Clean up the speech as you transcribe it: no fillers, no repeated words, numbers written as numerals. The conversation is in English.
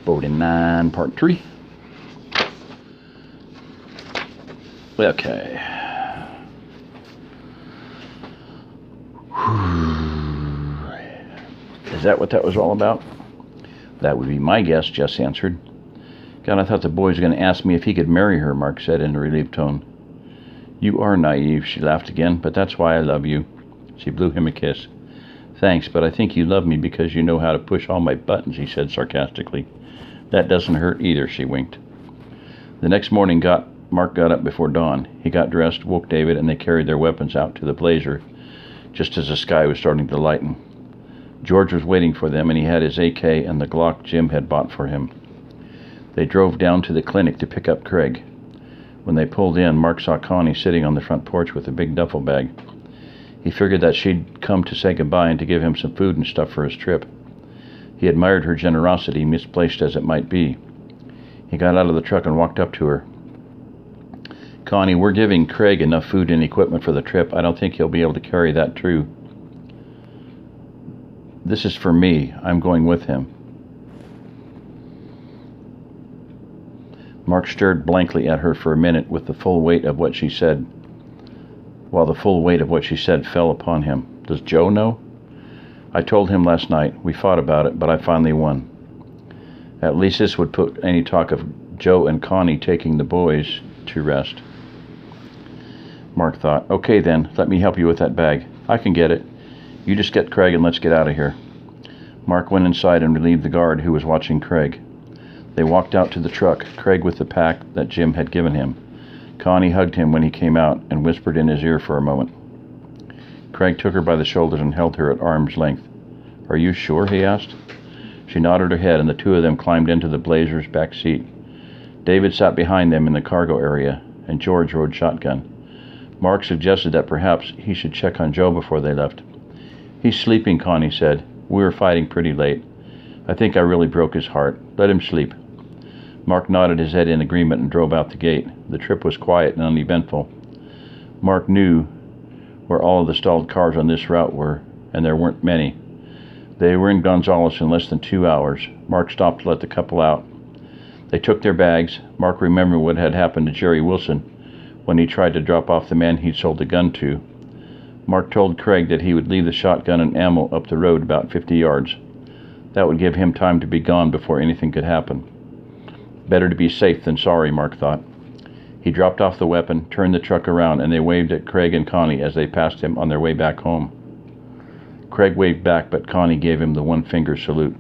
49, part 3. Okay. Is that what that was all about? That would be my guess, Jess answered. God, I thought the boy was going to ask me if he could marry her, Mark said in a relieved tone. You are naive, she laughed again, but that's why I love you. She blew him a kiss. Thanks, but I think you love me because you know how to push all my buttons, he said sarcastically. That doesn't hurt either, she winked. The next morning, Mark got up before dawn. He got dressed, woke David, and they carried their weapons out to the blazer, just as the sky was starting to lighten. George was waiting for them, and he had his AK and the Glock Jim had bought for him. They drove down to the clinic to pick up Craig. When they pulled in, Mark saw Connie sitting on the front porch with a big duffel bag. He figured that she'd come to say goodbye and to give him some food and stuff for his trip. He admired her generosity, misplaced as it might be. He got out of the truck and walked up to her. Connie, we're giving Craig enough food and equipment for the trip. I don't think he'll be able to carry that through. This is for me. I'm going with him. Mark stared blankly at her for a minute while the full weight of what she said fell upon him. Does Joe know? I told him last night. We fought about it, but I finally won. At least this would put any talk of Joe and Connie taking the boys to rest. Mark thought, okay then, let me help you with that bag. I can get it. You just get Craig and let's get out of here. Mark went inside and relieved the guard who was watching Craig. They walked out to the truck, Craig with the pack that Jim had given him. Connie hugged him when he came out and whispered in his ear for a moment. Craig took her by the shoulders and held her at arm's length. Are you sure? He asked. She nodded her head, and the two of them climbed into the blazer's back seat. David sat behind them in the cargo area, and George rode shotgun. Mark suggested that perhaps he should check on Joe before they left. He's sleeping, Connie said. We were fighting pretty late. I think I really broke his heart. Let him sleep. Mark nodded his head in agreement and drove out the gate. The trip was quiet and uneventful. Mark knew where all of the stalled cars on this route were, and there weren't many. They were in Gonzales in less than 2 hours. Mark stopped to let the couple out. They took their bags. Mark remembered what had happened to Jerry Wilson when he tried to drop off the man he'd sold the gun to. Mark told Craig that he would leave the shotgun and ammo up the road about 50 yards. That would give him time to be gone before anything could happen. Better to be safe than sorry, Mark thought. He dropped off the weapon, turned the truck around, and they waved at Craig and Connie as they passed him on their way back home. Craig waved back, but Connie gave him the one-finger salute.